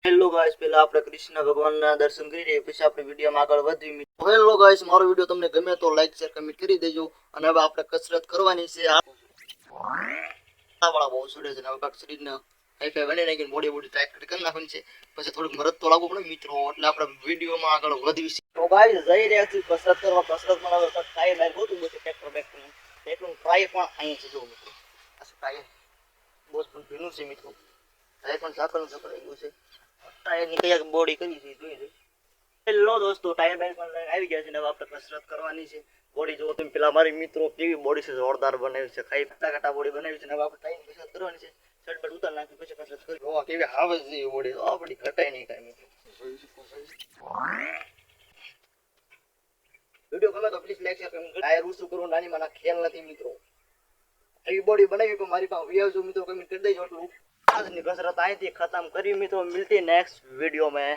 Hello guys, પહેલા આપણે કૃષ્ણ ભગવાનના દર્શન કરી લઈએ, પછી આપણે વિડીયોમાં આગળ વધીએ. હેલો ગાઈસ, મારો વિડીયો તમને ગમે તો લાઈક શેર કમેન્ટ કરી દેજો. અને હવે આપણે કસરત કરવાની છે. આ વાળા બહુ સુડે છે ને, હવે કાક શરીરને હાઈ ફાઈ બની નાખીને બોડી ટાઈટ કરી નાખવાની છે. પછી થોડુંક મરદ તો લાગવું પડે મિત્રો, એટલે આપણે વિડીયોમાં આગળ વધીશું. તો ગાઈસ જઈ રહ્યા છીએ કસરત કરવા. કસરતમાં હવે ટાયર બાઈર હોતું બધું ટ્રેક્ટર બેક્ટર એટલું ટ્રાય પણ અહીં છે. જો મિત્રો આ ટાયર બહુ પણ ભીનું છે મિત્રો. ટાયર પણ સાકરનું ચકડાઈ છે. ટાયર ની કયા બોડી કરી છે જોઈ લો. હેલો દોસ્તો, ટાયર બાઈર પણ આવી ગયા છે ને હવે આપણે કસરત કરવાની છે. બોડી જો તમે પેલા મારી મિત્રો કેવી બોડી છે, જોરદાર બનાવી છે, ખાઈ ઘટા બોડી બનાવી છે ને હવે આપણે ટાઈમ કસરત કરવાની છે. શર્ટ પર ઉતાર નાખી પછી કસરત કરી. જોવા કેવી આવે છે એ બોડી, આપણી ઘટાય નહીં કાંઈ મિત્રો. વિડીયો ગમે તો પ્લીઝ લાઈક શેર કમેન્ટ કરો. ટાયર ઓછું કરવું નાની માના ખેલ નથી મિત્રો. એવી બોડી બનાવી પણ મારી પાસે વ્યાજો મિત્રો કમેન્ટ કરી દેજો. એટલું આજની કસરત અહીંથી ખતમ કરી મિત્રો. મિલતી નેક્સ્ટ वीडियो में.